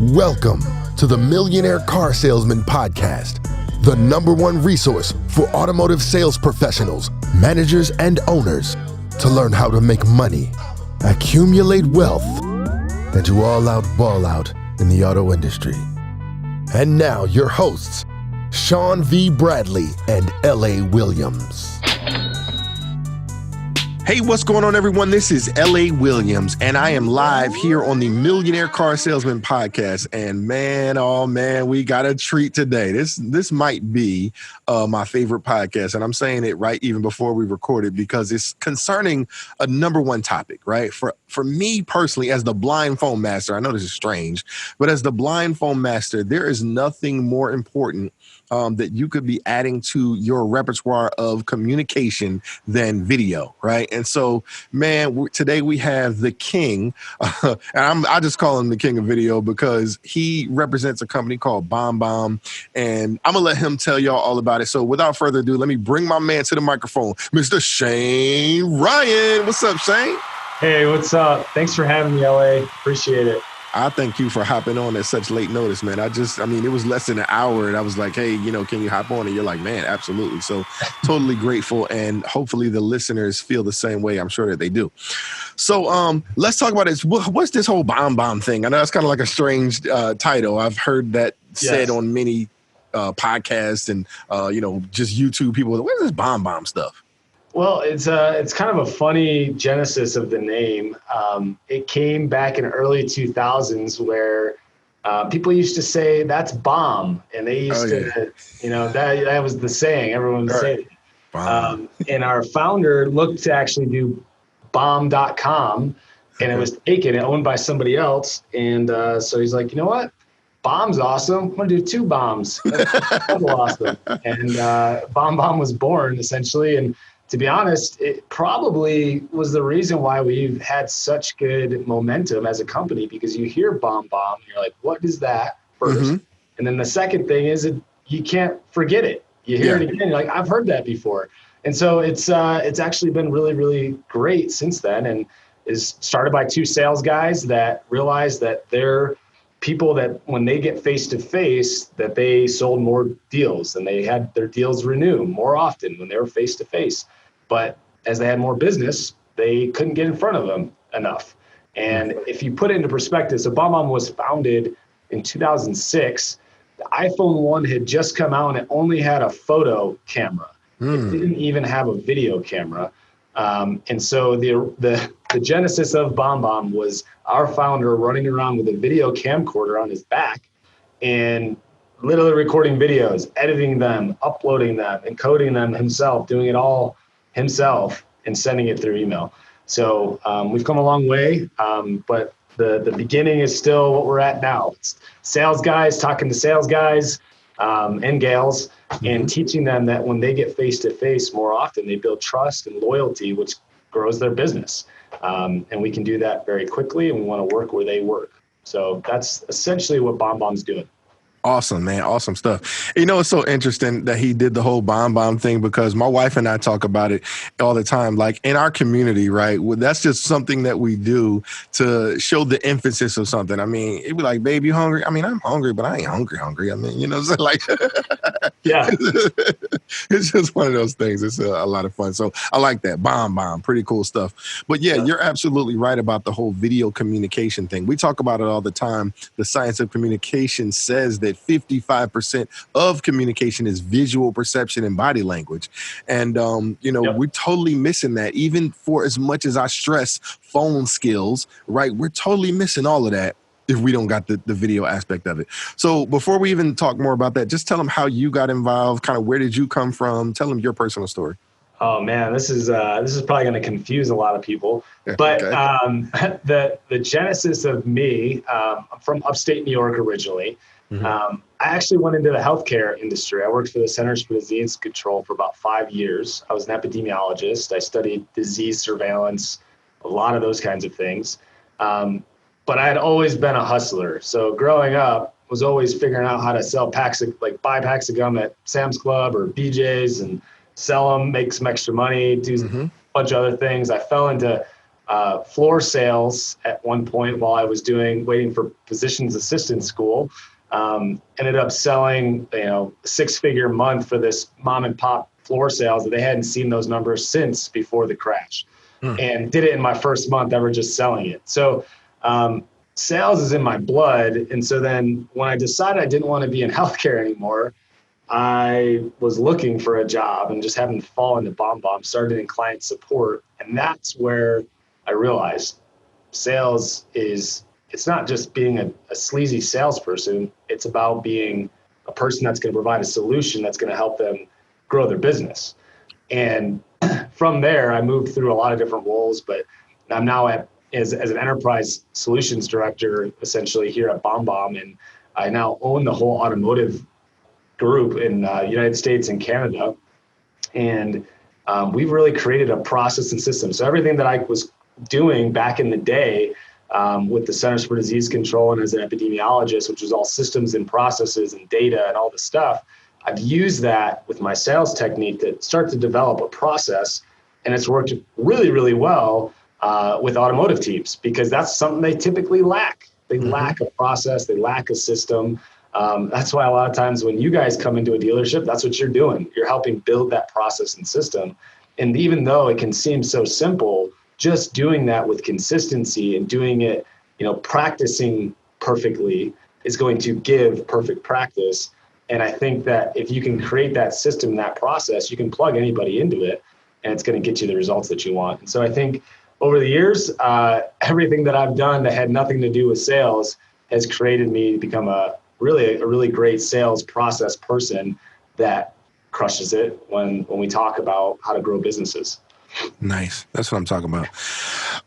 Welcome to the Millionaire Car Salesman Podcast, the #1 resource for automotive sales professionals, managers, and owners to learn how to make money, accumulate wealth, and to all out ball out in the auto industry. And now your hosts, Sean V. Bradley and L.A. Williams. Hey, what's going on, everyone? This is L.A. Williams, and I am live here on the Millionaire Car Salesman Podcast. And man, oh man, we got a treat today. This might be my favorite podcast, and I'm saying it right even before we record it because it's concerning a #1 topic, right? For me personally, as the blind phone master, I know this is strange, but as the blind phone master, there is nothing more important that you could be adding to your repertoire of communication than video, right? And so, man, today we have the king, and I just call him the king of video because he represents a company called BombBomb, and I'm gonna let him tell y'all all about it. So without further ado, let me bring my man to the microphone, Mr. Shane Ryan. What's up, Shane? Hey, what's up? Thanks for having me, LA. Appreciate it. I thank you for hopping on at such late notice, man. it was less than an hour and I was like, hey, can you hop on? And you're like, man, absolutely. So totally grateful. And hopefully the listeners feel the same way. I'm sure that they do. So let's talk about this. What's this whole BombBomb thing? I know that's kind of like a strange title. I've heard that said on many podcasts and, just YouTube people. What is this BombBomb stuff? Well, it's kind of a funny genesis of the name. It came back in early 2000s where people used to say that's bomb, and they used to, that was the saying. Everyone would say it. And our founder looked to actually do bomb.com, and it was taken, owned by somebody else. And so he's like, you know what? Bomb's awesome. I'm going to do 2 bombs. That's awesome. And BombBomb was born, essentially. And to be honest, it probably was the reason why we've had such good momentum as a company, because you hear BombBomb and you're like, what is that first? Mm-hmm. And then the second thing is you can't forget it. You hear it again, you're like, I've heard that before. And so it's actually been really, really great since then, and is started by 2 sales guys that realized that they're people that when they get face-to-face, that they sold more deals and they had their deals renew more often when they were face-to-face. But as they had more business, they couldn't get in front of them enough. And if you put it into perspective, so BombBomb was founded in 2006. The iPhone 1 had just come out and it only had a photo camera. It didn't even have a video camera. And so the genesis of BombBomb was our founder running around with a video camcorder on his back and literally recording videos, editing them, uploading them, encoding them himself, doing it all himself and sending it through email. So we've come a long way, but the beginning is still what we're at now. It's sales guys talking to sales guys and gals and teaching them that when they get face-to-face more often, they build trust and loyalty, which grows their business. And we can do that very quickly, and we want to work where they work. So that's essentially what BombBomb's doing. Awesome, man. Awesome stuff. It's so interesting that he did the whole BombBomb thing because my wife and I talk about it all the time. Like in our community, right? Well, that's just something that we do to show the emphasis of something. I mean, it'd be like, babe, you hungry? I mean, I'm hungry, but I ain't hungry. I mean, so like, yeah, it's just one of those things. It's a lot of fun. So I like that. BombBomb, pretty cool stuff. But yeah, you're absolutely right about the whole video communication thing. We talk about it all the time. The science of communication says that 55% of communication is visual perception and body language. And, we're totally missing that. Even for as much as I stress phone skills, right? We're totally missing all of that if we don't got the video aspect of it. So before we even talk more about that, just tell them how you got involved, kind of where did you come from? Tell them your personal story. Oh man, this is probably going to confuse a lot of people. But the genesis of me, I'm from upstate New York originally. I actually went into the healthcare industry. I worked for the Centers for Disease Control for about 5 years. I was an epidemiologist. I studied disease surveillance, a lot of those kinds of things. But I had always been a hustler. So growing up, was always figuring out how to sell buy packs of gum at Sam's Club or BJ's and sell them, make some extra money, do a bunch of other things. I fell into floor sales at one point while I was waiting for physician's assistant school. Ended up selling, a 6-figure month for this mom and pop floor sales that they hadn't seen those numbers since before the crash, and did it in my first month ever just selling it. So sales is in my blood. And so then when I decided I didn't want to be in healthcare anymore, I was looking for a job and just happened to fall into BombBomb, started in client support. And that's where I realized sales it's not just being a sleazy salesperson. It's about being a person that's going to provide a solution that's going to help them grow their business. And from there, I moved through a lot of different roles, but I'm now as an enterprise solutions director, essentially here at BombBomb. And I now own the whole automotive group in United States and Canada. And we've really created a process and system. So everything that I was doing back in the day with the Centers for Disease Control and as an epidemiologist, which was all systems and processes and data and all this stuff, I've used that with my sales technique to start to develop a process. And it's worked really, really well with automotive teams, because that's something they typically lack. They lack a process, they lack a system. That's why a lot of times when you guys come into a dealership, that's what you're doing. You're helping build that process and system. And even though it can seem so simple, just doing that with consistency and doing it, practicing perfectly is going to give perfect practice. And I think that if you can create that system, that process, you can plug anybody into it and it's going to get you the results that you want. And so I think over the years, everything that I've done that had nothing to do with sales has created me to become a really great sales process person that crushes it when we talk about how to grow businesses. Nice. That's what I'm talking about.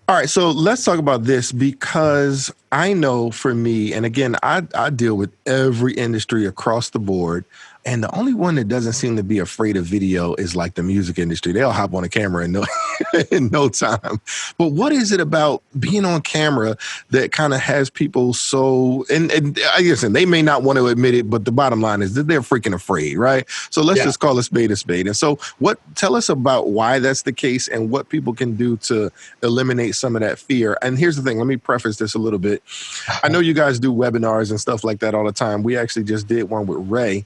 All right. So let's talk about this, because I know for me, and again, I deal with every industry across the board. And the only one that doesn't seem to be afraid of video is like the music industry. They'll hop on a camera in no time. But what is it about being on camera that kind of has people so, and I guess they may not want to admit it, but the bottom line is that they're freaking afraid, right? So let's just call a spade a spade. And so tell us about why that's the case and what people can do to eliminate some of that fear. And here's the thing, let me preface this a little bit. I know you guys do webinars and stuff like that all the time. We actually just did one with Ray.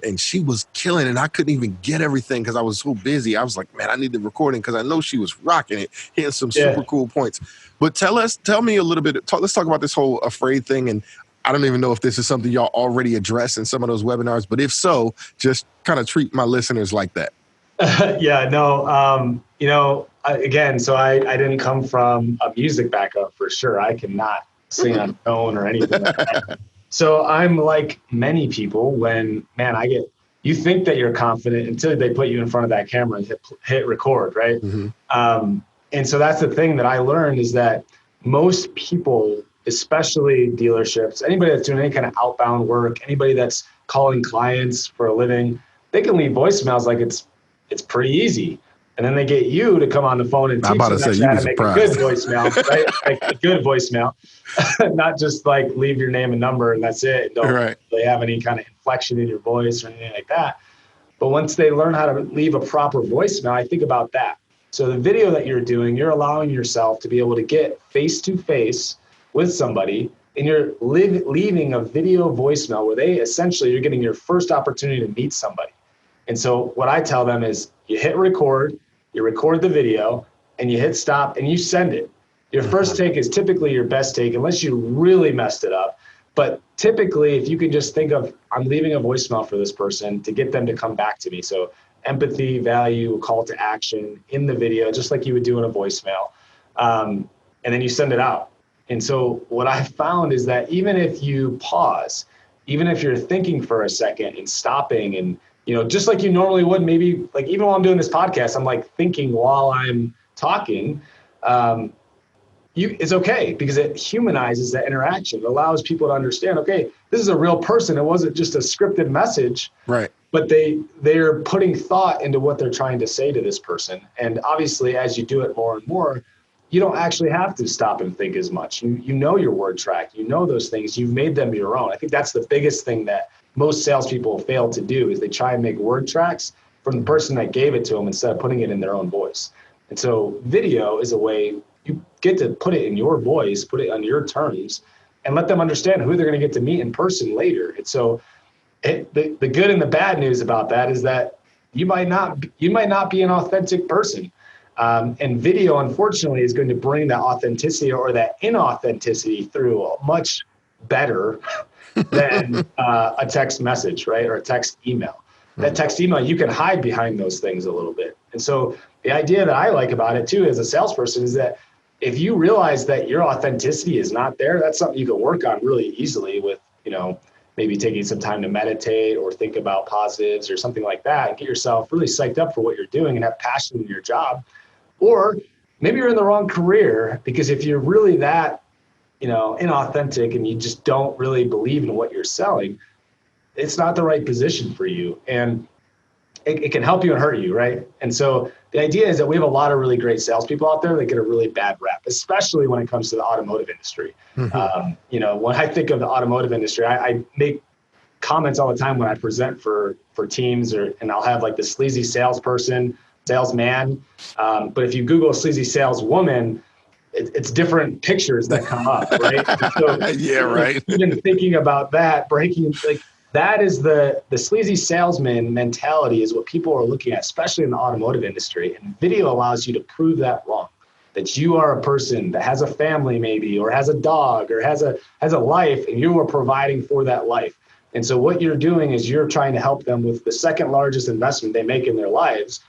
And she was killing it, and I couldn't even get everything because I was so busy. I was like, man, I need the recording because I know she was rocking it, hitting some super cool points. But tell me a little bit. Let's talk about this whole afraid thing. And I don't even know if this is something y'all already address in some of those webinars, but if so, just kind of treat my listeners like that. Again, so I didn't come from a music background for sure. I cannot sing on tone or anything like that. So I'm like many people when, you think that you're confident until they put you in front of that camera and hit record, right? And so that's the thing that I learned is that most people, especially dealerships, anybody that's doing any kind of outbound work, anybody that's calling clients for a living, they can leave voicemails like it's pretty easy. And then they get you to come on the phone and teach them how to make a good voicemail, right? Like a good voicemail, not just like leave your name and number and that's it. Don't really have any kind of inflection in your voice or anything like that. But once they learn how to leave a proper voicemail, I think about that. So the video that you're doing, you're allowing yourself to be able to get face to face with somebody, and you're leaving a video voicemail where you're getting your first opportunity to meet somebody. And so what I tell them is you hit record, you record the video, and you hit stop and you send it. Your first take is typically your best take unless you really messed it up. But typically, if you can just think of, I'm leaving a voicemail for this person to get them to come back to me. So empathy, value, call to action in the video, just like you would do in a voicemail. And then you send it out. And so what I found is that even if you pause, even if you're thinking for a second and stopping and just like you normally would, maybe like even while I'm doing this podcast, I'm like thinking while I'm talking, it's okay because it humanizes that interaction. It allows people to understand, okay, this is a real person. It wasn't just a scripted message, right? But they're putting thought into what they're trying to say to this person. And obviously, as you do it more and more, you don't actually have to stop and think as much. You know your word track. You know those things. You've made them your own. I think that's the biggest thing that most salespeople fail to do is they try and make word tracks from the person that gave it to them instead of putting it in their own voice. And so video is a way you get to put it in your voice, put it on your terms, and let them understand who they're going to get to meet in person later. And so the good and the bad news about that is that you might not be an authentic person. And video, unfortunately, is going to bring that authenticity or that inauthenticity through much better than a text message, right? Or a text email. That text email, you can hide behind those things a little bit. And so the idea that I like about it too, as a salesperson, is that if you realize that your authenticity is not there, that's something you can work on really easily with, maybe taking some time to meditate or think about positives or something like that, and get yourself really psyched up for what you're doing and have passion in your job. Or maybe you're in the wrong career, because if you're really that, inauthentic and you just don't really believe in what you're selling, it's not the right position for you. And it can help you and hurt you, right? And so the idea is that we have a lot of really great salespeople out there that get a really bad rap, especially when it comes to the automotive industry. Mm-hmm. When I think of the automotive industry, I make comments all the time when I present for teams, and I'll have like the sleazy salesperson, salesman. But if you Google sleazy saleswoman, it's different pictures that come up, right? So, yeah, right. Even thinking about that, that is the sleazy salesman mentality is what people are looking at, especially in the automotive industry. And video allows you to prove that wrong, that you are a person that has a family maybe, or has a dog, or has a life, and you are providing for that life. And so what you're doing is you're trying to help them with the second largest investment they make in their lives,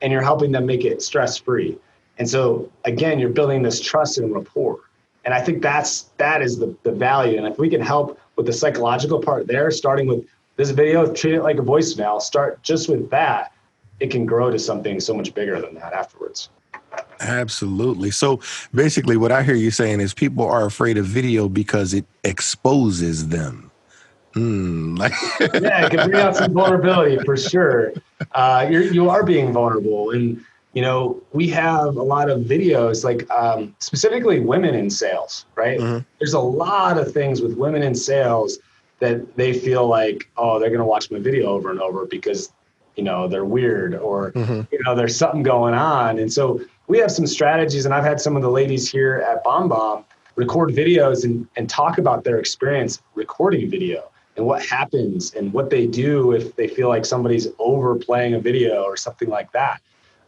and you're helping them make it stress-free. And so again, you're building this trust and rapport. And I think that is the value. And if we can help with the psychological part there, starting with this video, treat it like a voicemail, start just with that, it can grow to something so much bigger than that afterwards. Absolutely. So basically what I hear you saying is people are afraid of video because it exposes them. Yeah, it can bring out some vulnerability for sure. You are being vulnerable. And we have a lot of videos, like specifically women in sales, right? Mm-hmm. There's a lot of things with women in sales that they feel like, oh, they're going to watch my video over and over because, they're weird, or, mm-hmm. There's something going on. And so we have some strategies, and I've had some of the ladies here at BombBomb record videos and talk about their experience recording video and what happens and what they do if they feel like somebody's overplaying a video or something like that.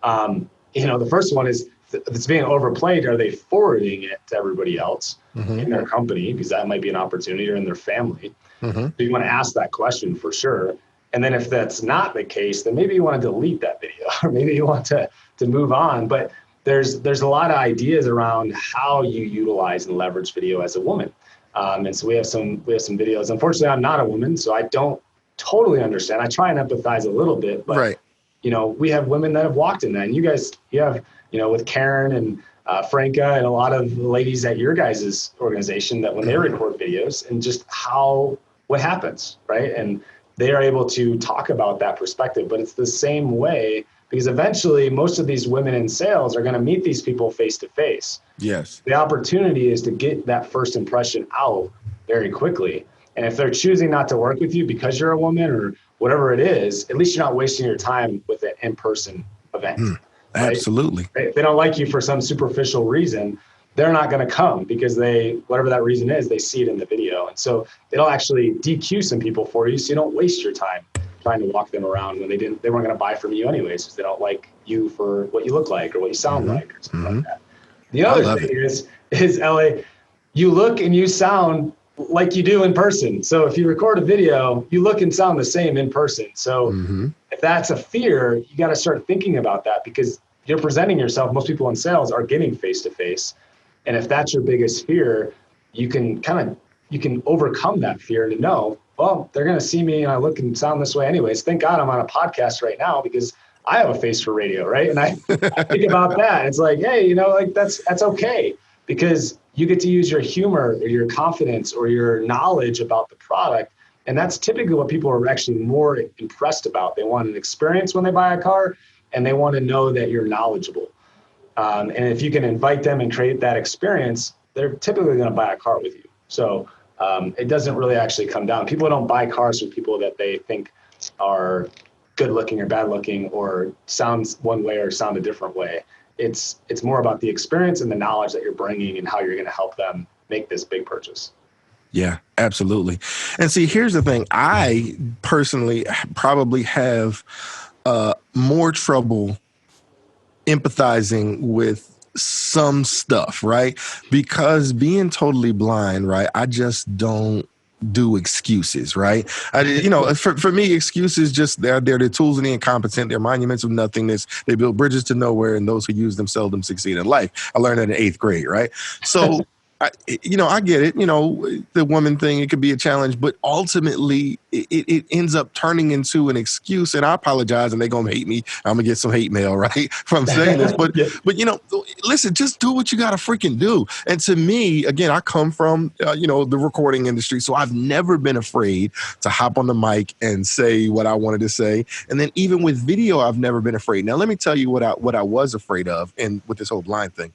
The first one is, if it's being overplayed, are they forwarding it to everybody else mm-hmm. in their company? Because that might be an opportunity, or in their family. Mm-hmm. So you want to ask that question for sure. And then if that's not the case, then maybe you want to delete that video, or maybe you want to move on. But there's a lot of ideas around how you utilize and leverage video as a woman. And so we have some videos. Unfortunately, I'm not a woman, so I don't totally understand. I try and empathize a little bit, but right. We have women that have walked in that. And you have, with Karen and Franca and a lot of ladies at your guys' organization, that when they record videos and just what happens, right? And they are able to talk about that perspective. But it's the same way, because eventually most of these women in sales are going to meet these people face to face. Yes. The opportunity is to get that first impression out very quickly. And if they're choosing not to work with you because you're a woman or whatever it is, at least you're not wasting your time with an in-person event. Right? Absolutely. If they don't like you for some superficial reason, they're not going to come because whatever that reason is, they see it in the video. And so it'll actually DQ some people for you, so you don't waste your time trying to walk them around when they weren't going to buy from you anyways, because they don't like you for what you look like or what you sound like or something like that. The other thing is LA, you look and you sound like you do in person. So if you record a video, you look and sound the same in person. So if that's a fear, you got to start thinking about that, because you're presenting yourself. Most people in sales are getting face-to-face. And if that's your biggest fear, you can overcome that fear to know, well, they're going to see me and I look and sound this way anyways. Thank God I'm on a podcast right now because I have a face for radio, right? And I think about that. It's like, hey, that's okay, because you get to use your humor or your confidence or your knowledge about the product. And that's typically what people are actually more impressed about. They want an experience when they buy a car, and they want to know that you're knowledgeable. And if you can invite them and create that experience, they're typically going to buy a car with you. So it doesn't really actually come down. People don't buy cars from people that they think are good looking or bad looking or sounds one way or sound a different way. it's more about the experience and the knowledge that you're bringing and how you're going to help them make this big purchase. Yeah, absolutely. And see, here's the thing. I personally probably have more trouble empathizing with some stuff, right? Because being totally blind, right? I just don't do excuses, right? For me, excuses just they're the tools of the incompetent. They're monuments of nothingness. They build bridges to nowhere, and those who use them seldom succeed in life. I learned that in 8th grade, right? So I get it. The woman thing, it could be a challenge, but ultimately it ends up turning into an excuse. And I apologize, and they're going to hate me. I'm going to get some hate mail, right, from saying this. But, Yeah. but listen, just do what you got to freaking do. And to me, again, I come from, the recording industry. So I've never been afraid to hop on the mic and say what I wanted to say. And then even with video, I've never been afraid. Now, let me tell you what I was afraid of and with this whole blind thing.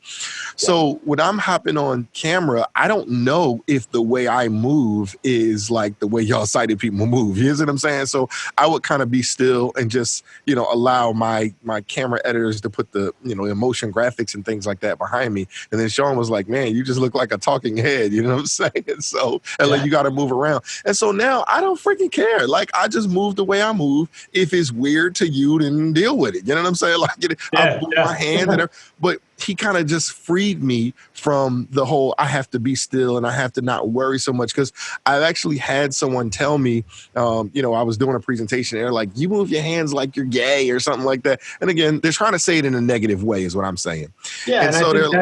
So when I'm hopping on camera, I don't know if the way I move is like the way y'all sighted people move. You know what I'm saying? So I would kind of be still and just, allow my camera editors to put the, emotion graphics and things like that behind me. And then Sean was like, man, you just look like a talking head. You know what I'm saying? So, and like, you got to move around. And so now I don't freaking care. Like, I just move the way I move. If it's weird to you, then deal with it. You know what I'm saying? Like, I move my hands but he kind of just freed me from the whole I have to be still and I have to not worry so much, because I've actually had someone tell me, I was doing a presentation. They're like, you move your hands like you're gay or something like that. And again, they're trying to say it in a negative way is what I'm saying. Yeah, and so I think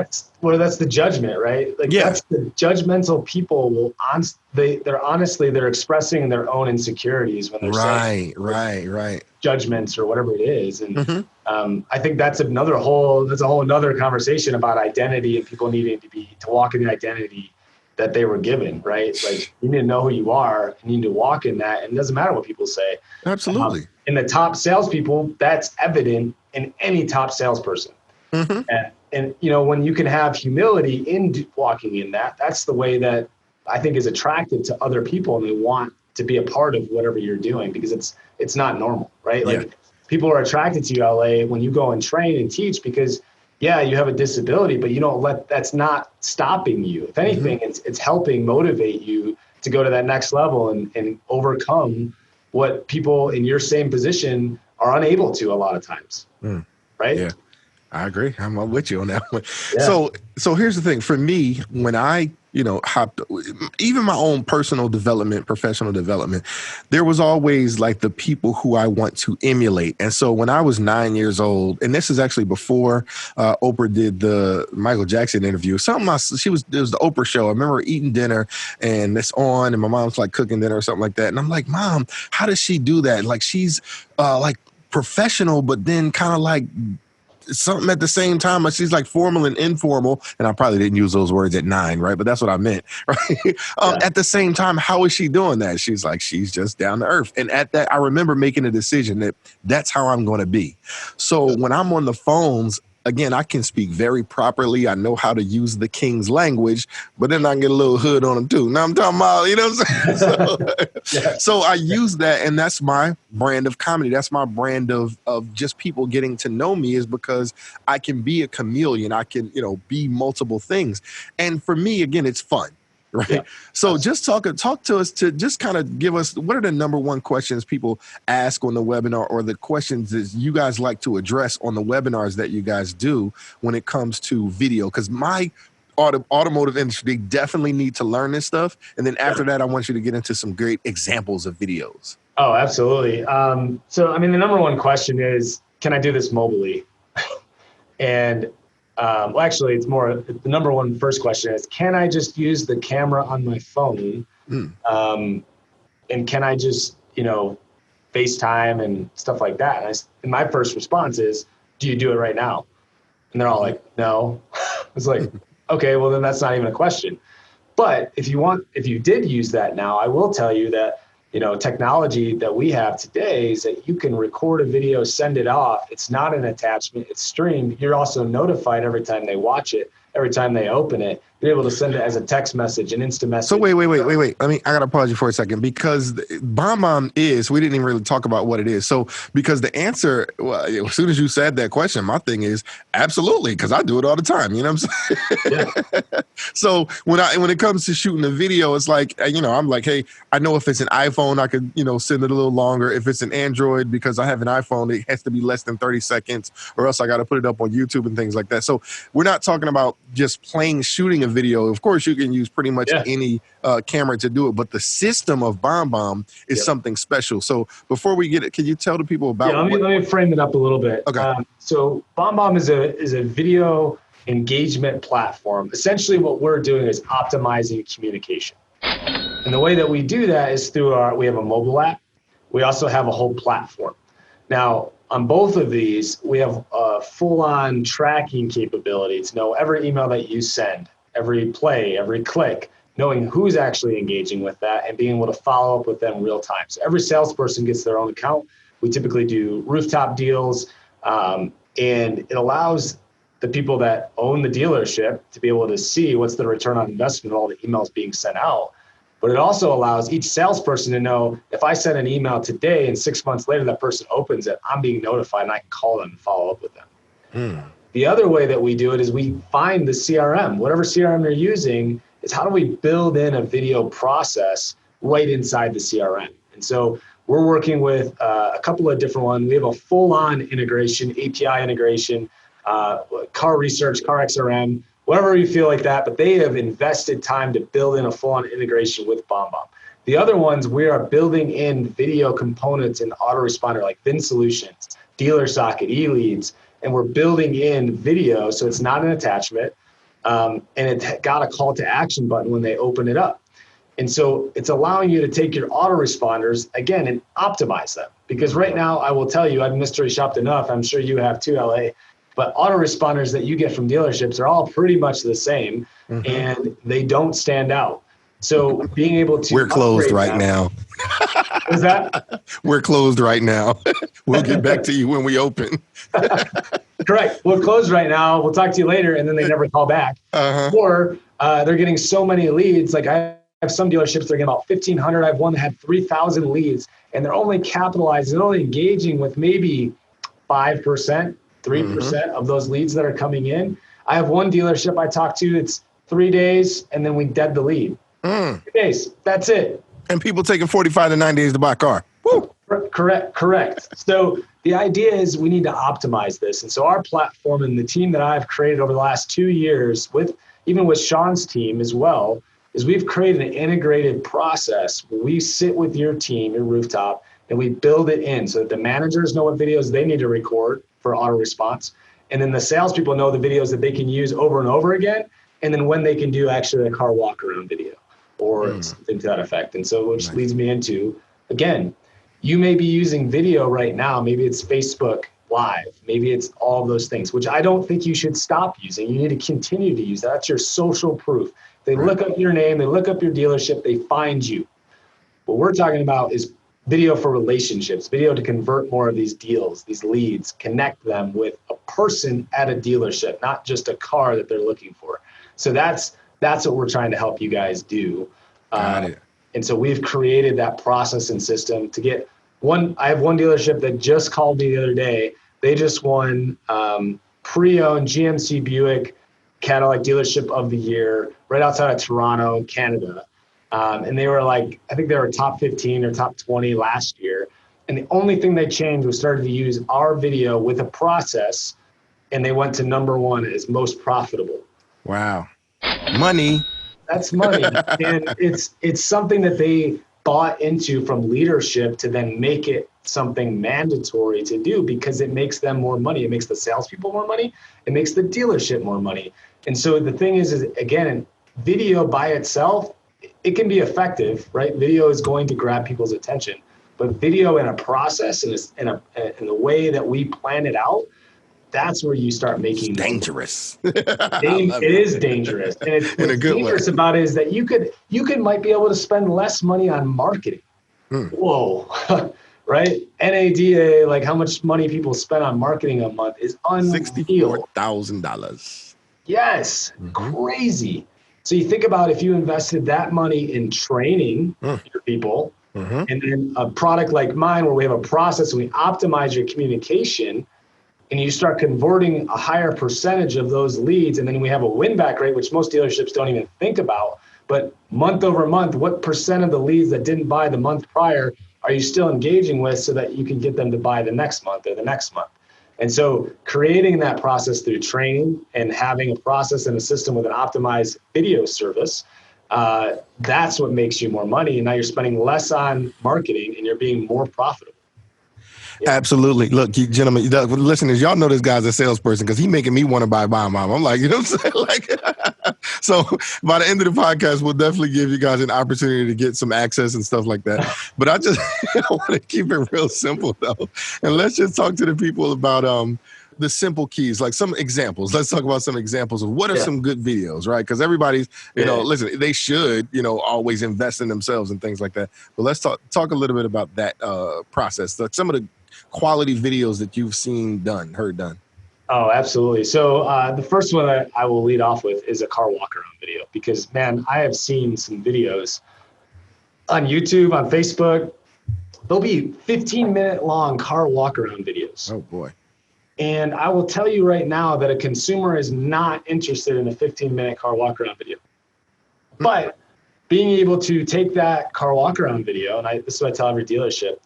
that's the judgment, right? Like, that's the judgmental people they're expressing their own insecurities when they're saying right judgments or whatever it is. And I think that's a whole another conversation about identity and people needing to walk in the identity that they were given, right? Like, you need to know who you are, you need to walk in that, and it doesn't matter what people say. Absolutely. In the top salespeople, that's evident in any top salesperson. And when you can have humility in walking in that, that's the way that I think is attractive to other people, and they want to be a part of whatever you're doing, because it's not normal, right? Like, people are attracted to you, LA, when you go and train and teach, because you have a disability, but you don't that's not stopping you. If anything, it's helping motivate you to go to that next level and overcome what people in your same position are unable to a lot of times. Right? Yeah, I agree. I'm with you on that one. Yeah. So here's the thing. For me, when I, hopped, even my own personal development, professional development, there was always like the people who I want to emulate. And so when I was 9 years old, and this is actually before Oprah did the Michael Jackson interview, it was the Oprah show. I remember eating dinner and it's on, and my mom's like cooking dinner or something like that. And I'm like, Mom, how does she do that? Like, she's like professional, but then kind of like something at the same time. She's like formal and informal, and I probably didn't use those words at 9, right? But that's what I meant, right? At the same time, how is she doing that? She's like, she's just down to earth. And at that, I remember making a decision that that's how I'm going to be. So when I'm on the phones, again, I can speak very properly. I know how to use the King's language, but then I can get a little hood on them too. Now I'm talking about, you know what I'm saying? So I use that, and that's my brand of comedy. That's my brand of just people getting to know me, is because I can be a chameleon. I can, be multiple things. And for me, again, it's fun. Right. Yeah. So just talk to us, to just kind of give us, what are the number one questions people ask on the webinar, or the questions that you guys like to address on the webinars that you guys do when it comes to video? Because my automotive industry, they definitely need to learn this stuff. And then after that, I want you to get into some great examples of videos. Oh, absolutely. So, I mean, the number one question is, can I do this mobily? And well, actually, it's more, the number one first question is, can I just use the camera on my phone? And can I just, FaceTime and stuff like that? And my first response is, do you do it right now? And they're all like, no. It's like, okay, well, then that's not even a question. But if you did use that now, I will tell you that, technology that we have today is that you can record a video, send it off. It's not an attachment, it's streamed. You're also notified every time they watch it, every time they open it. you're able to send it as a text message, an instant message. So wait. I gotta pause you for a second, because BombBomb we didn't even really talk about what it is. So because the answer, well, as soon as you said that question, my thing is absolutely, because I do it all the time. You know what I'm saying? Yeah. So when it comes to shooting a video, it's like, I'm like, hey, I know if it's an iPhone, I could, send it a little longer. If it's an Android, because I have an iPhone, it has to be less than 30 seconds, or else I got to put it up on YouTube and things like that. So we're not talking about just plain shooting a video. Of course, you can use pretty much any camera to do it, but the system of BombBomb is something special. So before we get it, can you tell the people about? Yeah, let me frame it up a little bit. Okay. So BombBomb is a video engagement platform. Essentially, what we're doing is optimizing communication, and the way that we do that is we have a mobile app. We also have a whole platform. Now, on both of these, we have a full-on tracking capability to know every email that you send, every play, every click, knowing who's actually engaging with that and being able to follow up with them real time. So every salesperson gets their own account. We typically do rooftop deals, and it allows the people that own the dealership to be able to see what's the return on investment of all the emails being sent out. But it also allows each salesperson to know, if I send an email today and 6 months later that person opens it, I'm being notified and I can call them and follow up with them. The other way that we do it is we find the CRM, whatever CRM you're using, is how do we build in a video process right inside the CRM? And so we're working with a couple of different ones. We have a full-on integration, API integration, car research, car XRM, whatever you feel like that, but they have invested time to build in a full-on integration with BombBomb. The other ones, we are building in video components in autoresponder like VIN Solutions, Dealer Socket, eLeads, and we're building in video, so it's not an attachment, and it's got a call to action button when they open it up. And so it's allowing you to take your autoresponders, again, and optimize them. Because right now, I will tell you, I've mystery shopped enough, I'm sure you have too, LA, but autoresponders that you get from dealerships are all pretty much the same, and they don't stand out. So being able to— We're closed right now. Is that? We're closed right now. We'll get back to you when we open. Correct. We're closed right now. We'll talk to you later, and then they never call back. Or they're getting so many leads. Like I have some dealerships, they're getting about 1,500. I have one that had 3,000 leads, and they're only capitalizing, they're only engaging with maybe 5%. 3% of those leads that are coming in. I have one dealership I talked to, it's 3 days, and then we dead the lead. 3 days, that's it. And people taking 45 to 90 days to buy a car. Woo. Correct. So the idea is we need to optimize this. And so our platform and the team that I've created over the last 2 years, even with Sean's team as well, is we've created an integrated process where we sit with your team, your rooftop, and we build it in so that the managers know what videos they need to record for auto response. And then the salespeople know the videos that they can use over and over again. And then when they can do actually a car walk around video or something to that effect. And so which leads me into, again, you may be using video right now. Maybe it's Facebook Live. Maybe it's all of those things, which I don't think you should stop using. You need to continue to use that. That's your social proof. They look up your name, they look up your dealership, they find you. What we're talking about is video for relationships, video to convert more of these deals, these leads, connect them with a person at a dealership, not just a car that they're looking for. So that's what we're trying to help you guys do. Got it. And so we've created that process and system to get I have one dealership that just called me the other day. They just won pre-owned GMC Buick Cadillac Dealership of the Year right outside of Toronto, Canada. And they were like, I think they were top 15 or top 20 last year. And the only thing they changed was started to use our video with a process, and they went to #1 as most profitable. Wow. Money. That's money. And it's something that they bought into from leadership to then make it something mandatory to do because it makes them more money. It makes the salespeople more money. It makes the dealership more money. And so the thing is again, video by itself, it can be effective, right? Video is going to grab people's attention, but video in a process and in the way that we plan it out, that's where you start making it's dangerous. It is dangerous, and what's dangerous about it is that you might be able to spend less money on marketing. Whoa, right? NADA, like how much money people spend on marketing a month is unreal. $64,000. Yes, crazy. So you think about if you invested that money in training your people, and then a product like mine where we have a process and we optimize your communication, and you start converting a higher percentage of those leads, and then we have a win back rate, which most dealerships don't even think about. But month over month, what percent of the leads that didn't buy the month prior are you still engaging with so that you can get them to buy the next month or the next month? And so creating that process through training and having a process and a system with an optimized video service, that's what makes you more money. And now you're spending less on marketing and you're being more profitable. Yeah. Absolutely. Look, you gentlemen, listeners, y'all know this guy's a salesperson because he's making me want to buy BombBomb. I'm like, you know what I'm saying? Like, so by the end of the podcast, we'll definitely give you guys an opportunity to get some access and stuff like that. But I want to keep it real simple though. And let's just talk to the people about the simple keys, like some examples. Let's talk about some examples of what are some good videos, right? Because everybody's, you know, listen, they should, you know, always invest in themselves and things like that. But let's talk a little bit about that process. Like some of the quality videos that you've heard done. Oh, absolutely. So the first one that I will lead off with is a car walk around video, because man, I have seen some videos on YouTube, on Facebook. There'll be 15-minute long car walk around videos. Oh boy. And I will tell you right now that a consumer is not interested in a 15-minute car walk around video. But being able to take that car walk around video, and this is what I tell every dealership,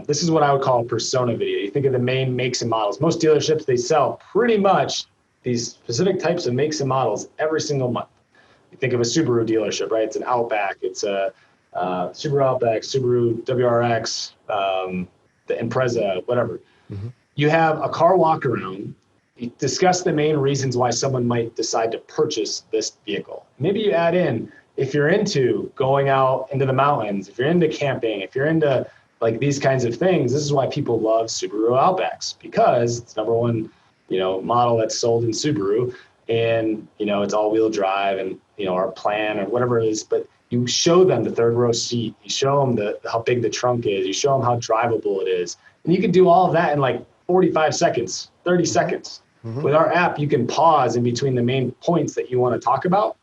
this is what I would call a persona video. You think of the main makes and models. Most dealerships, they sell pretty much these specific types of makes and models every single month. You think of a Subaru dealership, right? It's an Outback. It's a Subaru Outback, Subaru WRX, the Impreza, whatever. You have a car walk around. You discuss the main reasons why someone might decide to purchase this vehicle. Maybe you add in, if you're into going out into the mountains, if you're into camping, if you're into like these kinds of things, this is why people love Subaru Outbacks, because it's number one, you know, model that's sold in Subaru, and, you know, it's all-wheel drive and, you know, our plan or whatever it is. But you show them the third row seat, you show them how big the trunk is, you show them how drivable it is. And you can do all of that in like 45 seconds, 30 seconds. With our app, you can pause in between the main points that you want to talk about.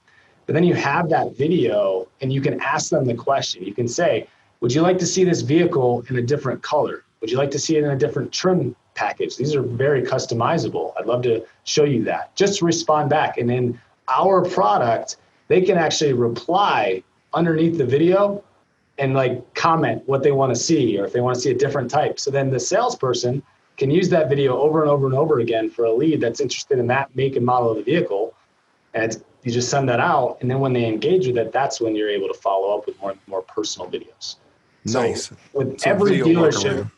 But then you have that video and you can ask them the question. You can say, would you like to see this vehicle in a different color? Would you like to see it in a different trim package? These are very customizable. I'd love to show you that. Just respond back. And in our product, they can actually reply underneath the video and like comment what they want to see, or if they want to see a different type. So then the salesperson can use that video over and over and over again for a lead that's interested in that make and model of the vehicle. And you just send that out. And then when they engage with it, that's when you're able to follow up with more personal videos. Nice. So with every dealership,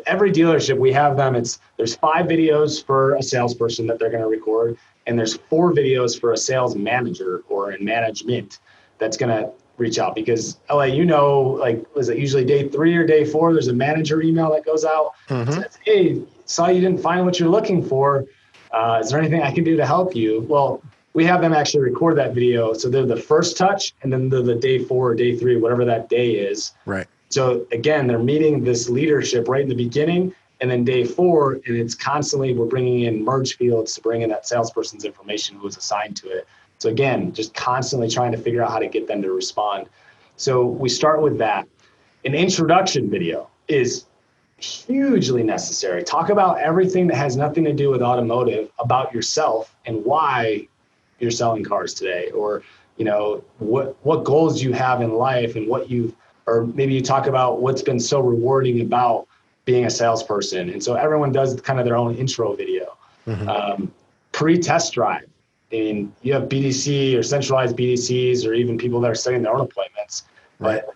every dealership, we have them. There's 5 videos for a salesperson that they're going to record, and there's 4 videos for a sales manager or in management that's going to reach out. Because LA, you know, like, was it usually day 3 or day 4? There's a manager email that goes out. Says, hey, saw you didn't find what you're looking for. Is there anything I can do to help you? Well, we have them actually record that video. So they're the first touch, and then they're the day 4 or day 3, whatever that day is. Right. So again, they're meeting this leadership right in the beginning, and then day 4, and it's constantly, we're bringing in merge fields to bring in that salesperson's information who was assigned to it. So again, just constantly trying to figure out how to get them to respond. So we start with that. An introduction video is hugely necessary. Talk about everything that has nothing to do with automotive, about yourself and why you're selling cars today, or, you know, what goals you have in life, and or maybe you talk about what's been so rewarding about being a salesperson. And so everyone does kind of their own intro video. Pre-test drive. I mean, you have BDC or centralized BDCs, or even people that are setting their own appointments, but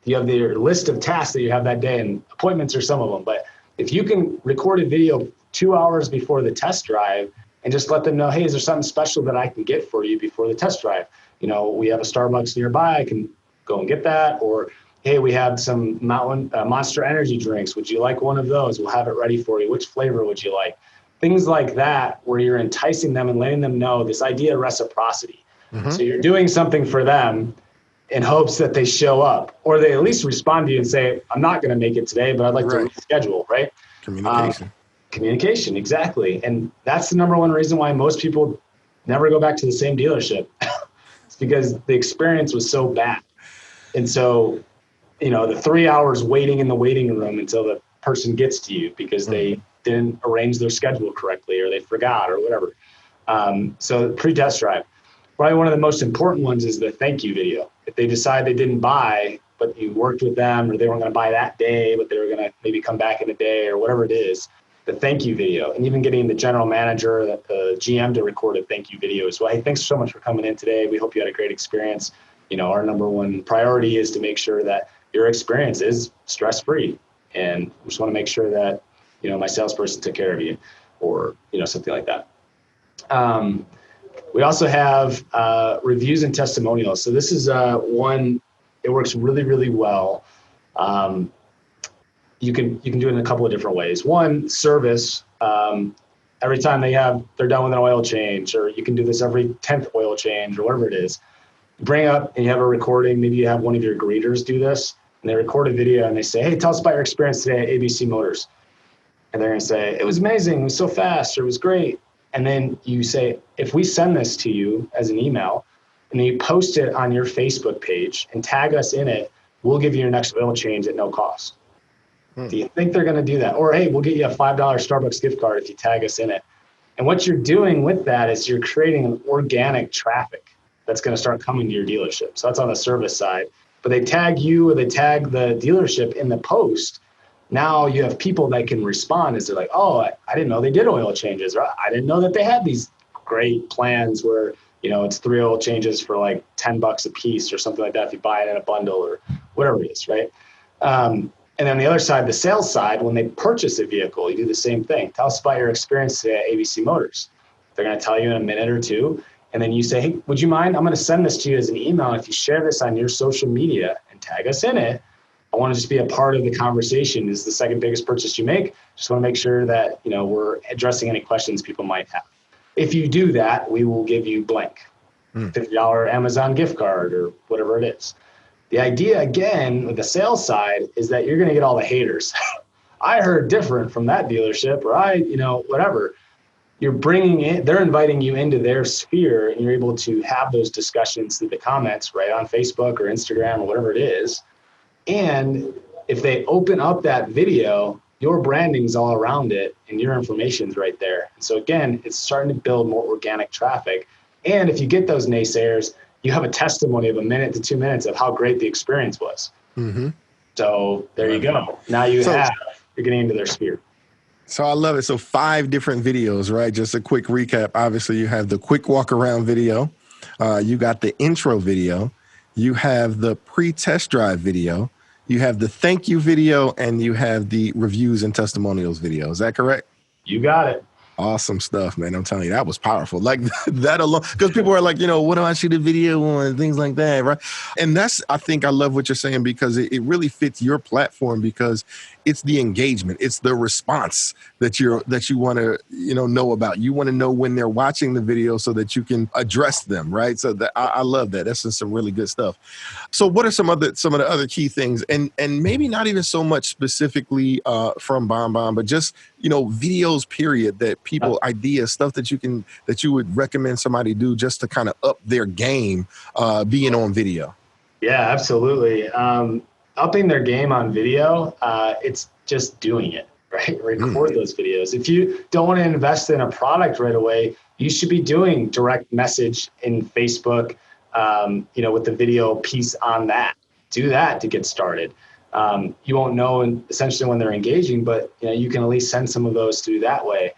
you have your list of tasks that you have that day, and appointments are some of them. But if you can record a video 2 hours before the test drive and just let them know, hey, is there something special that I can get for you before the test drive? You know, we have a Starbucks nearby, I can go and get that. Or, hey, we have some Monster Energy drinks. Would you like one of those? We'll have it ready for you. Which flavor would you like? Things like that, where you're enticing them and letting them know this idea of reciprocity. So you're doing something for them in hopes that they show up, or they at least respond to you and say, I'm not going to make it today, but I'd like to reschedule, right? Communication. Communication, exactly. And that's the number one reason why most people never go back to the same dealership. It's because the experience was so bad. And so, the 3 hours waiting in the waiting room until the person gets to you because they didn't arrange their schedule correctly or they forgot or whatever. So pre-test drive, probably one of the most important ones is the thank you video. If they decide they didn't buy, but you worked with them, or they weren't going to buy that day, but they were going to maybe come back in a day or whatever it is, the thank you video, and even getting the general manager, the GM to record a thank you video as well. Hey, thanks so much for coming in today. We hope you had a great experience. Our number one priority is to make sure that your experience is stress-free. And we just want to make sure that, my salesperson took care of you or, something like that. We also have reviews and testimonials. So this is one, it works really, really well. You can do it in a couple of different ways. One, service. Every time they're done with an oil change, or you can do this every 10th oil change or whatever it is. Bring up and you have a recording. Maybe you have one of your greeters do this, and they record a video and they say, hey, tell us about your experience today at ABC Motors. And they're going to say, it was amazing. It was so fast. Or it was great. And then you say, if we send this to you as an email and then you post it on your Facebook page and tag us in it, we'll give you your next oil change at no cost. Do you think they're going to do that? Or, hey, we'll get you a $5 Starbucks gift card if you tag us in it. And what you're doing with that is you're creating an organic traffic that's going to start coming to your dealership. So that's on the service side. But they tag you or they tag the dealership in the post. Now you have people that can respond as they're like, oh, I didn't know they did oil changes. Or I didn't know that they had these great plans where, it's 3 oil changes for like $10 a piece or something like that if you buy it in a bundle or whatever it is, right? And then the other side, the sales side, when they purchase a vehicle, you do the same thing. Tell us about your experience today at ABC Motors. They're going to tell you in a minute or two. And then you say, hey, would you mind? I'm going to send this to you as an email. If you share this on your social media and tag us in it, I want to just be a part of the conversation. This is the second biggest purchase you make. Just want to make sure that, we're addressing any questions people might have. If you do that, we will give you blank, $50 Amazon gift card or whatever it is. The idea, again, with the sales side is that you're going to get all the haters. I heard different from that dealership, or whatever. You're bringing in, they're inviting you into their sphere, and you're able to have those discussions through the comments, right, on Facebook or Instagram or whatever it is. And if they open up that video, your branding's all around it and your information's right there. And so again, it's starting to build more organic traffic. And if you get those naysayers, you have a testimony of 1 minute to 2 minutes of how great the experience was. So there you go. Now you're getting into their sphere. So I love it. So 5 different videos, right? Just a quick recap. Obviously, you have the quick walk around video. You got the intro video. You have the pre-test drive video. You have the thank you video, and you have the reviews and testimonials video. Is that correct? You got it. Awesome stuff, man. I'm telling you, that was powerful. Like that alone, because people are like, what do I see the video on, things like that, right? And I think I love what you're saying, because it really fits your platform, because it's the engagement, it's the response that you want to know about. You want to know when they're watching the video so that you can address them, right? So I love that. That's just some really good stuff. So what are some of the other key things, and maybe not even so much specifically from BombBomb, but just videos period, that people, ideas, stuff that you would recommend somebody do just to kind of up their game being on video? Yeah, absolutely. Upping their game on video, it's just doing it, right? Record those videos. If you don't want to invest in a product right away, you should be doing direct message in Facebook, with the video piece on that. Do that to get started. You won't know essentially when they're engaging, but you can at least send some of those through that way.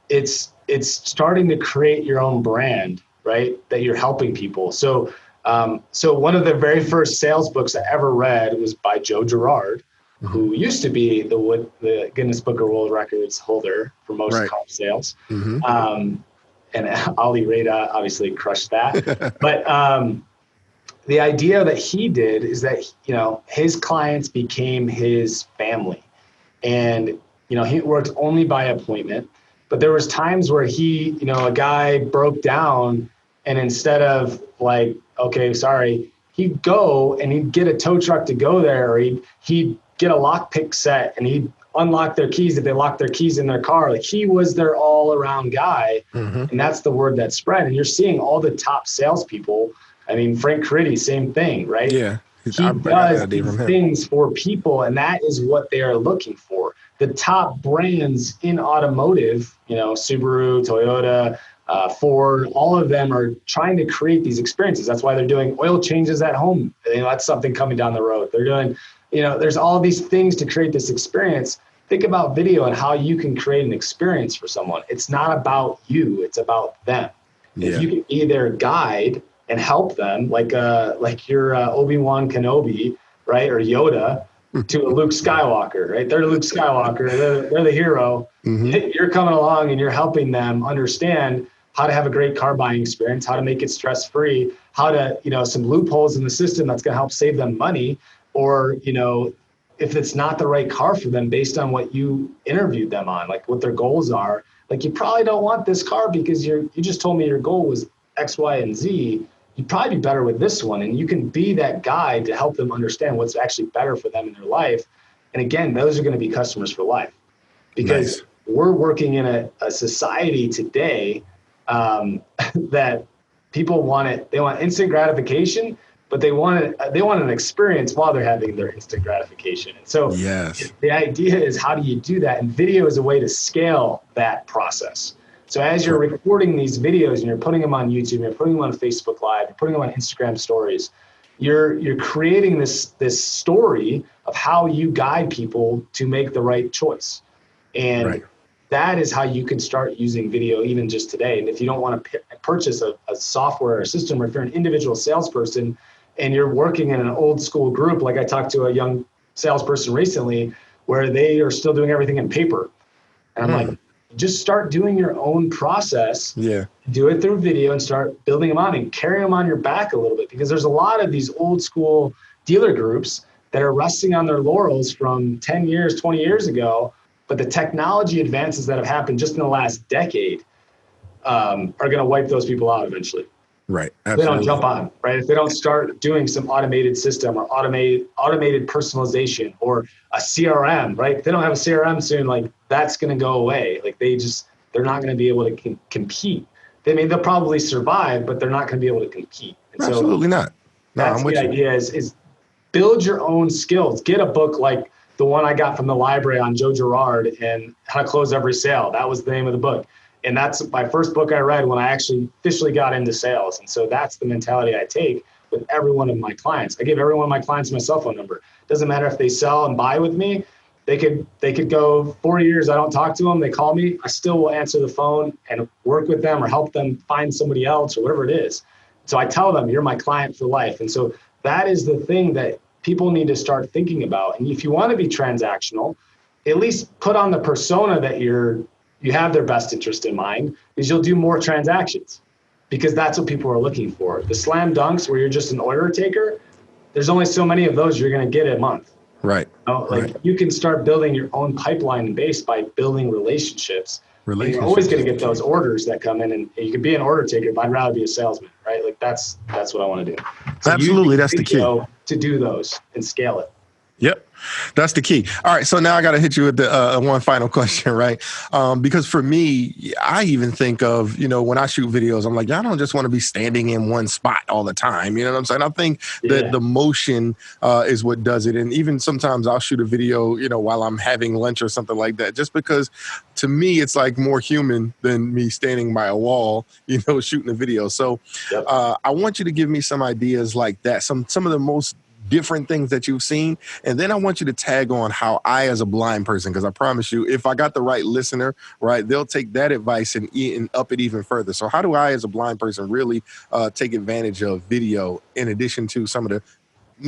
It's starting to create your own brand, right? That you're helping people. So one of the very first sales books I ever read was by Joe Girard, who used to be the Guinness Book of World Records holder for most car sales. And Ali Reda obviously crushed that. But the idea that he did is that, his clients became his family. And, he worked only by appointment. But there was times where a guy broke down, and instead of like, okay, sorry, he'd go and he'd get a tow truck to go there, or he'd get a lockpick set and he'd unlock their keys, if they lock their keys in their car. Like, he was their all around guy. Mm-hmm. And that's the word that spread. And you're seeing all the top salespeople. I mean, Frank Caridi, same thing, right? Yeah. He does these things for people, and that is what they are looking for. The top brands in automotive, you know, Subaru, Toyota, Ford, all of them are trying to create these experiences. That's why they're doing oil changes at home. You know, that's something coming down the road. They're doing, you know, there's all these things to create this experience. Think about video and how you can create an experience for someone. It's not about you, it's about them. Yeah. If you can be their guide and help them, like your Obi-Wan Kenobi, right, or Yoda, to a Luke Skywalker, right? They're Luke Skywalker, they're the hero. Mm-hmm. You're coming along and you're helping them understand how to have a great car buying experience, how to make it stress-free, how to, you know, some loopholes in the system that's going to help save them money, or, you know, if it's not the right car for them based on what you interviewed them on, like what their goals are. Like, you probably don't want this car because you just told me your goal was X, Y, and Z. You'd probably be better with this one. And you can be that guide to help them understand what's actually better for them in their life. And again, those are going to be customers for life, because we're working in a society today that people want it. They want instant gratification, but they want an experience while they're having their instant gratification. And so the idea is, how do you do that? And video is a way to scale that process. So as you're recording these videos and you're putting them on YouTube, you're putting them on Facebook Live, you're putting them on Instagram stories, you're creating this story of how you guide people to make the right choice. And that is how you can start using video even just today. And if you don't want to purchase a software or a system, or if you're an individual salesperson and you're working in an old school group, like I talked to a young salesperson recently where they are still doing everything in paper. And I'm like, just start doing your own process. Yeah. Do it through video and start building them on and carry them on your back a little bit, because there's a lot of these old school dealer groups that are resting on their laurels from 10 years, 20 years ago. But the technology advances that have happened just in the last decade are going to wipe those people out eventually. Right. Absolutely. If they don't jump on, right? If they don't start doing some automated system or automated personalization or a CRM, right? If they don't have a CRM soon, like, that's going to go away. Like, they're not going to be able to compete. They'll probably survive, but they're not going to be able to compete. And absolutely not. No, that's the idea is build your own skills. Get a book like the one I got from the library on Joe Girard and how to close every sale. That was the name of the book. And that's my first book I read when I actually officially got into sales. And so that's the mentality I take with every one of my clients. I give every one of my clients my cell phone number. Doesn't matter if they sell and buy with me. They could go 4 years, I don't talk to them. They call me. I still will answer the phone and work with them or help them find somebody else or whatever it is. So I tell them, you're my client for life. And so that is the thing that people need to start thinking about. And if you want to be transactional, at least put on the persona that you have their best interest in mind, because you'll do more transactions, because that's what people are looking for. The slam dunks where you're just an order taker, there's only so many of those you're going to get a month. Right. You can start building your own pipeline and base by building relationships. You're always going to get those orders that come in, and you can be an order taker, but I'd rather be a salesman, right? Like, that's what I want to do. So absolutely. That's the key. To do those and scale it. Yep. That's the key. All right. So now I got to hit you with the one final question, right? Because for me, I even think of, when I shoot videos, I'm like, I don't just want to be standing in one spot all the time. You know what I'm saying? I think that the motion is what does it. And even sometimes I'll shoot a video, while I'm having lunch or something like that, just because to me, it's like more human than me standing by a wall, shooting a video. So I want you to give me some ideas like that. Some of the most different things that you've seen. And then I want you to tag on how I, as a blind person, because I promise you, if I got the right listener, right, they'll take that advice and up it even further. So how do I, as a blind person, really take advantage of video in addition to some of the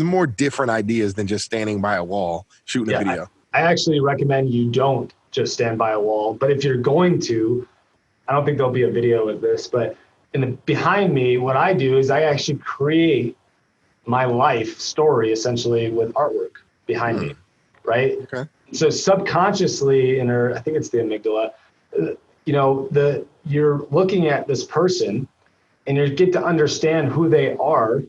more different ideas than just standing by a wall shooting a video? I actually recommend you don't just stand by a wall. But if you're going to, I don't think there'll be a video of this, but behind me, what I do is I actually create my life story essentially with artwork behind me, right? Okay. So subconsciously, I think it's the amygdala, you're looking at this person and you get to understand who they are,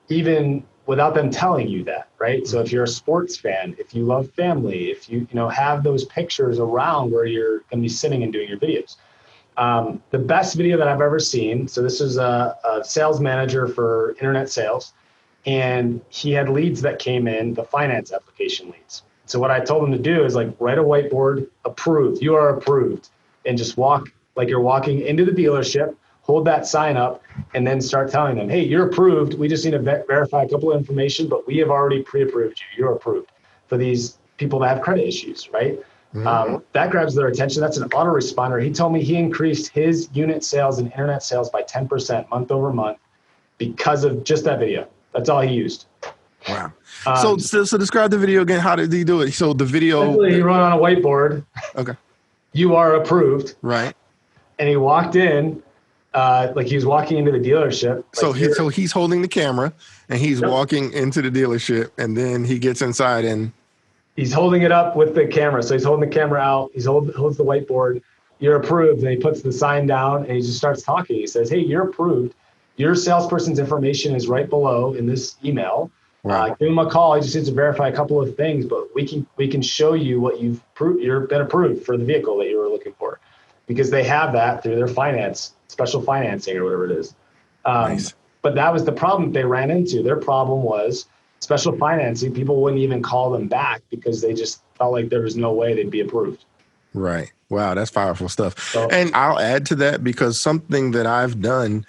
even without them telling you that, right? So if you're a sports fan, if you love family, if you have those pictures around where you're going to be sitting and doing your videos. The best video that I've ever seen. So this is a sales manager for internet sales, and he had leads that came in, the finance application leads. So what I told him to do is like write a whiteboard, approved, you are approved, and just walk like you're walking into the dealership, hold that sign up, and then start telling them, hey, you're approved. We just need to verify a couple of information, but we have already pre-approved you. You're approved for these people that have credit issues, right? That grabs their attention. That's an autoresponder. He told me he increased his unit sales and internet sales by 10% month over month because of just that video. That's all he used. Wow. So describe the video again. How did he do it? So the video. He wrote on a whiteboard. Okay. You are approved. Right. And he walked in, like he was walking into the dealership. So he's holding the camera and he's walking into the dealership, and then he gets inside and he's holding it up with the camera. So he's holding the camera out. He holds the whiteboard. You're approved. And he puts the sign down and he just starts talking. He says, hey, you're approved. Your salesperson's information is right below in this email. Wow. Give him a call. He just needs to verify a couple of things, but we can show you what you've been approved for the vehicle that you were looking for, because they have that through their special financing or whatever it is. Nice. But that was the problem they ran into. Their problem was special financing. People wouldn't even call them back because they just felt like there was no way they'd be approved. Right. Wow, that's powerful stuff. And I'll add to that, because something that I've done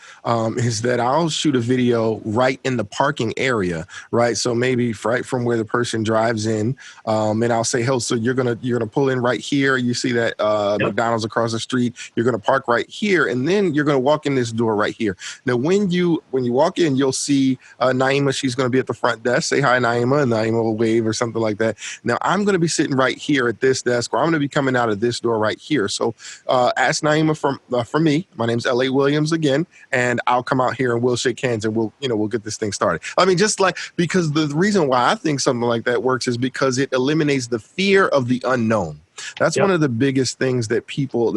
is that I'll shoot a video right in the parking area, right? So maybe right from where the person drives in, and I'll say, "Hey, so you're gonna pull in right here. You see that McDonald's across the street. You're gonna park right here, and then you're gonna walk in this door right here." Now, when you walk in, you'll see Naima. She's gonna be at the front desk. Say hi, Naima, and Naima will wave or something like that. Now, I'm gonna be sitting right here at this desk, or I'm gonna be coming out of this door right here. So ask Naima from me. My name's L.A. Williams again, and I'll come out here and we'll shake hands and we'll get this thing started. I mean, just like, because the reason why I think something like that works is because it eliminates the fear of the unknown. That's one of the biggest things that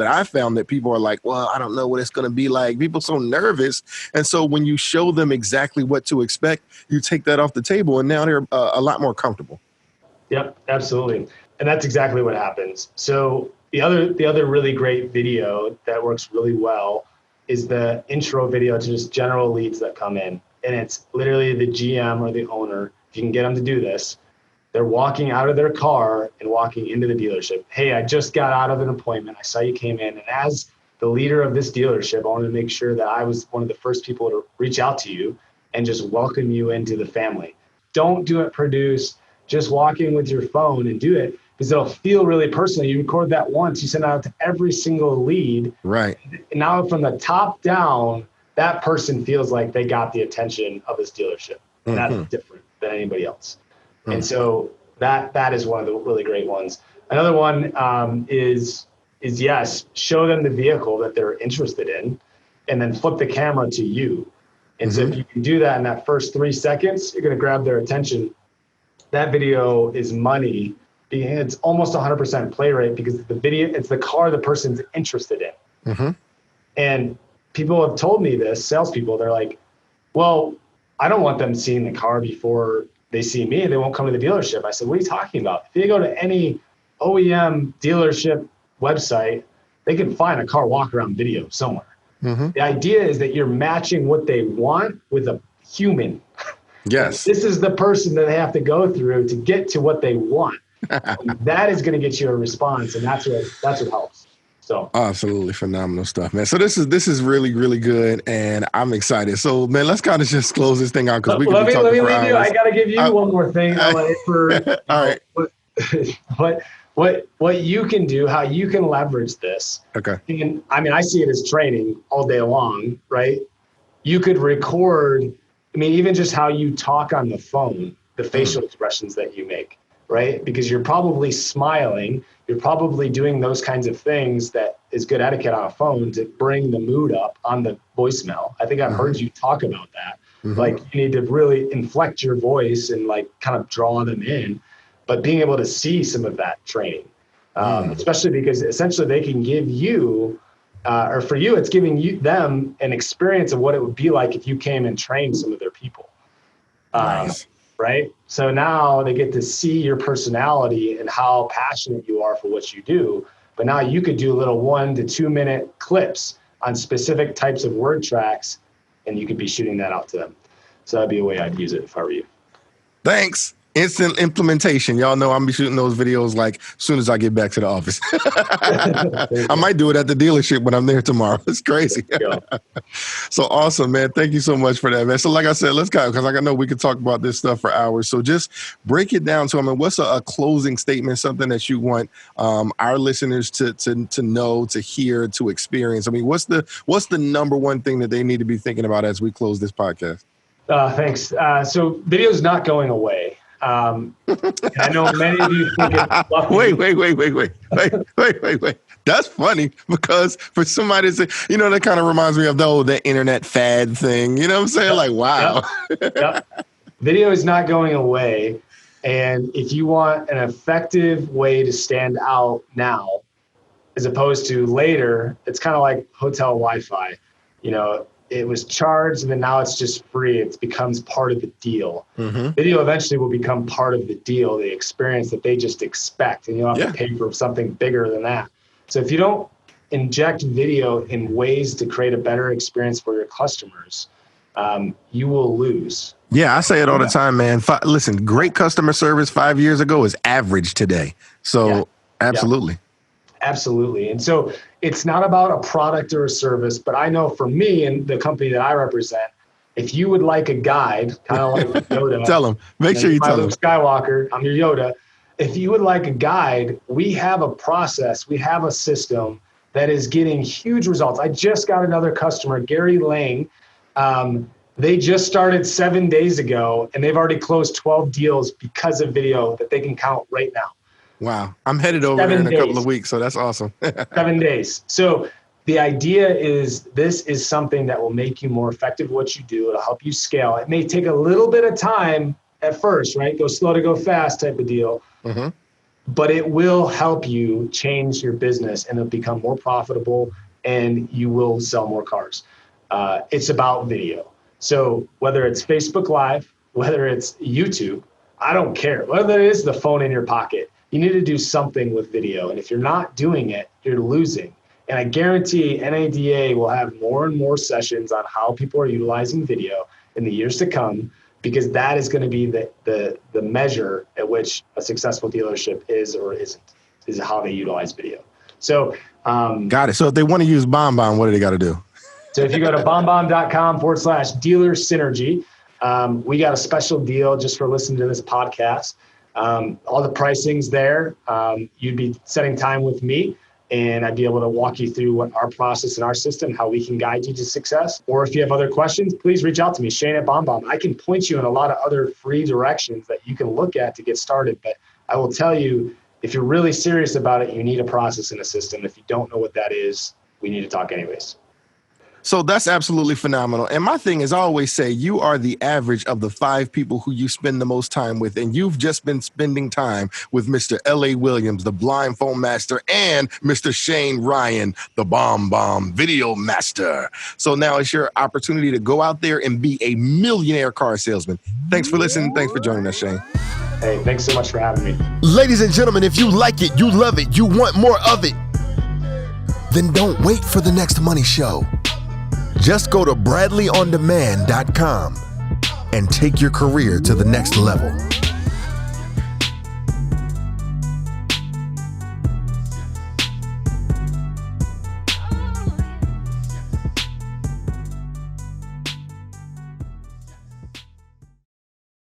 I found that people are like, well, I don't know what it's going to be like. People are so nervous. And so when you show them exactly what to expect, you take that off the table, and now they're a lot more comfortable. Yep, absolutely. And that's exactly what happens. So the other really great video that works really well is the intro video to just general leads that come in. And it's literally the GM or the owner, if you can get them to do this, they're walking out of their car and walking into the dealership. Hey, I just got out of an appointment. I saw you came in. And as the leader of this dealership, I wanted to make sure that I was one of the first people to reach out to you and just welcome you into the family. Don't do it produced. Just walk in with your phone and do it, because it'll feel really personal. You record that once, you send it out to every single lead. Right. And now from the top down, that person feels like they got the attention of this dealership. And that's different than anybody else. And so that is one of the really great ones. Another one is yes, show them the vehicle that they're interested in, and then flip the camera to you. And so if you can do that in that first 3 seconds, you're going to grab their attention. That video is money. It's almost 100% play rate, because the video, it's the car the person's interested in. And people have told me this, salespeople, they're like, well, I don't want them seeing the car before they see me. They won't come to the dealership. I said, what are you talking about? If you go to any OEM dealership website, they can find a car walk around video somewhere. The idea is that you're matching what they want with a human. Yes. This is the person that they have to go through to get to what they want. That is going to get you a response, and that's what helps. So absolutely phenomenal stuff, man. So this is really, really good, and I'm excited. So, man, let's kind of just close this thing out, because we can be talking for hours. I got to give you one more thing. All right. What you can do, how you can leverage this. Okay. And I mean, I see it as training all day long, right? You could record. I mean, even just how you talk on the phone, the facial expressions that you make. Right? Because you're probably smiling, you're probably doing those kinds of things that is good etiquette on a phone to bring the mood up on the voicemail. I think I've heard you talk about that. Like, you need to really inflect your voice and like kind of draw them in, but being able to see some of that training, especially because essentially they can give you, or for you, it's giving them an experience of what it would be like if you came and trained some of their people. Nice. Right? So now they get to see your personality and how passionate you are for what you do. But now you could do little 1 to 2 minute clips on specific types of word tracks, and you could be shooting that out to them. So that'd be a way I'd use it if I were you. Thanks. Instant implementation. Y'all know I'm be shooting those videos like as soon as I get back to the office. I might do it at the dealership when I'm there tomorrow. It's crazy. So awesome, man. Thank you so much for that, man. So like I said, let's go, because like I know we could talk about this stuff for hours. So just break it down to, I mean, what's a closing statement, something that you want our listeners to know, to hear, to experience? I mean, what's the number one thing that they need to be thinking about as we close this podcast? Thanks. So video is not going away. I know many of you think it's fluffy. Wait. That's funny, because for somebody to say, that kind of reminds me of the internet fad thing. You know what I'm saying? Like, wow. Yep. Video is not going away. And if you want an effective way to stand out now, as opposed to later, it's kind of like hotel Wi-Fi. It was charged and then now it's just free. It becomes part of the deal. Mm-hmm. Video eventually will become part of the deal, the experience that they just expect, and you'll have to pay for something bigger than that. So if you don't inject video in ways to create a better experience for your customers, you will lose. Yeah, I say it all the time, man. Listen, great customer service 5 years ago is average today. So absolutely. Absolutely. And so it's not about a product or a service, but I know for me and the company that I represent, if you would like a guide, kind of like Yoda. Tell them. Make sure you tell them. Luke Skywalker, I'm your Yoda. If you would like a guide, we have a process, we have a system that is getting huge results. I just got another customer, Gary Lang. They just started 7 days ago, and they've already closed 12 deals because of video that they can count right now. Wow. I'm headed over there in a couple of weeks, so that's awesome. 7 days. So the idea is this is something that will make you more effective at what you do. It'll help you scale. It may take a little bit of time at first, right? Go slow to go fast type of deal. Mm-hmm. But it will help you change your business, and it'll become more profitable, and you will sell more cars. It's about video. So whether it's Facebook Live, whether it's YouTube, I don't care. Whether it is the phone in your pocket, you need to do something with video. And if you're not doing it, you're losing. And I guarantee NADA will have more and more sessions on how people are utilizing video in the years to come, because that is going to be the measure at which a successful dealership is or isn't, is how they utilize video. So got it. So if they want to use BombBomb, what do they got to do? So if you go to bombbomb.com/dealer synergy, we got a special deal just for listening to this podcast. All the pricing's there. You'd be setting time with me, and I'd be able to walk you through what our process and our system, how we can guide you to success. Or if you have other questions, please reach out to me, Shane at BombBomb. I can point you in a lot of other free directions that you can look at to get started. But I will tell you, if you're really serious about it, you need a process and a system. If you don't know what that is, we need to talk anyways. So that's absolutely phenomenal. And my thing is, I always say, you are the average of the 5 people who you spend the most time with. And you've just been spending time with Mr. L.A. Williams, the blindfold master, and Mr. Shane Ryan, the BombBomb video master. So now it's your opportunity to go out there and be a millionaire car salesman. Thanks for listening. Thanks for joining us, Shane. Hey, thanks so much for having me. Ladies and gentlemen, if you like it, you love it, you want more of it, then don't wait for the next money show. Just go to bradleyondemand.com and take your career to the next level.